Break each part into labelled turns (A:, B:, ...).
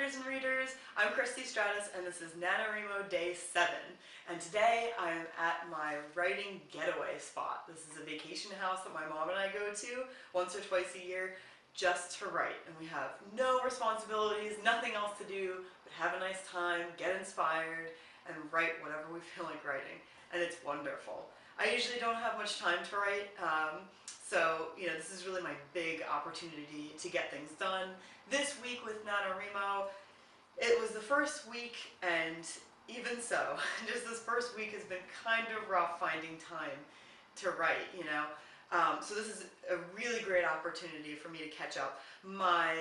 A: writers and readers, I'm Christy Stratus and this is NaNoWriMo Day 7. And today I'm at my writing getaway spot. This is a vacation house that my mom and I go to once or twice a year just to write. And we have no responsibilities, nothing else to do, but have a nice time, get inspired, and write whatever we feel like writing. And it's wonderful. I usually don't have much time to write, so this is really my big opportunity to get things done. This week with NaNoWriMo, it was the first week, and even so, just this first week has been kind of rough finding time to write, So this is a really great opportunity for me to catch up. My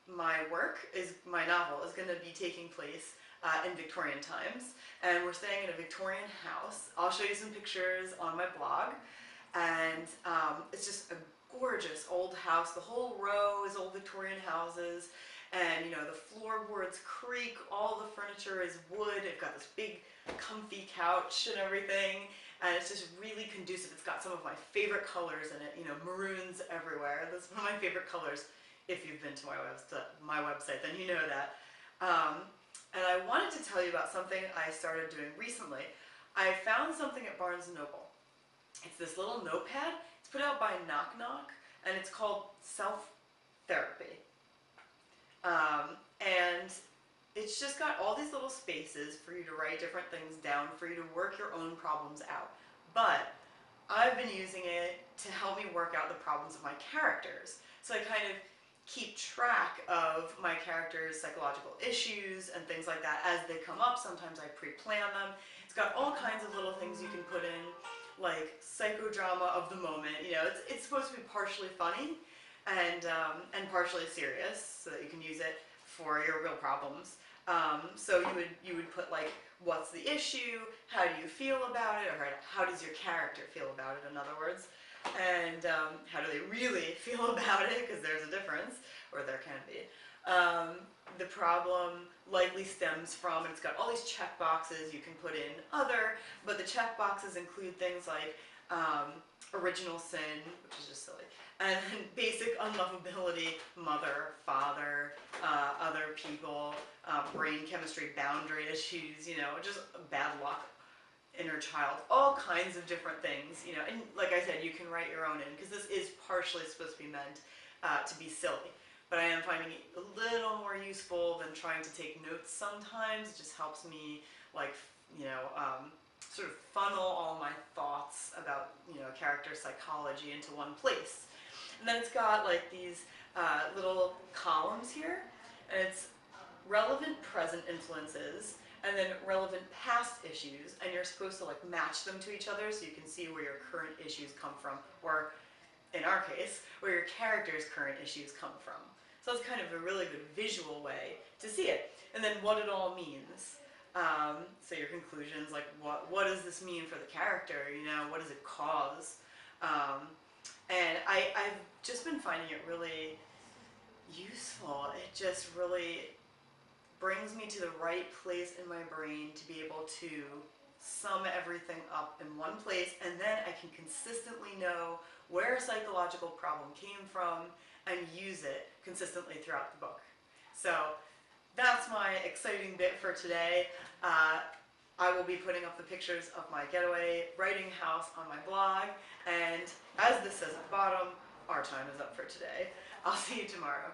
A: novel is going to be taking place in Victorian times, and we're staying in a Victorian house. I'll show you some pictures on my blog, and it's just a gorgeous old house. The whole row is old Victorian houses, and the floorboards creak, all the furniture is wood. They've got this big comfy couch and everything, and it's just really conducive. It's got some of my favorite colors in it, maroons everywhere. That's one of my favorite colors. If you've been to my website, then you know that. And I wanted to tell you about something I started doing recently. I found something at Barnes & Noble. It's this little notepad. It's put out by Knock Knock, and it's called Self-Therapy. And it's just got all these little spaces for you to write different things down, for you to work your own problems out. But I've been using it to help me work out the problems of my characters. So I kind of keep track of my characters' psychological issues and things like that as they come up. Sometimes I pre-plan them. It's got all kinds of little things you can put in, like psychodrama of the moment. It's supposed to be partially funny and partially serious, so that you can use it for your real problems. So you would put, like, what's the issue, how do you feel about it, or how does your character feel about it, in other words, and how do they really feel about it, because there's a difference, or there can be. The problem likely stems from, and it's got all these check boxes you can put in other, but the check boxes include things like original sin, which is just silly, and then basic unlovability, mother, father, other people, brain chemistry, boundary issues, just bad luck, inner child, all kinds of different things, and like I said, you can write your own in, because this is partially supposed to be meant to be silly. But I am finding it a little more useful than trying to take notes sometimes. It just helps me, like, sort of funnel all my thoughts about, character psychology into one place. And then it's got, like, these little columns here, and it's relevant present influences, and then relevant past issues, and you're supposed to, like, match them to each other so you can see where your current issues come from, or, in our case, where your character's current issues come from. So it's kind of a really good visual way to see it. And then what it all means. So your conclusions, like what does this mean for the character, what does it cause? And I've just been finding it really useful. It just really brings me to the right place in my brain to be able to sum everything up in one place, and then I can consistently know where a psychological problem came from and use it consistently throughout the book. So that's my exciting bit for today. I will be putting up the pictures of my getaway writing house on my blog, and as this says at the bottom, our time is up for today. I'll see you tomorrow.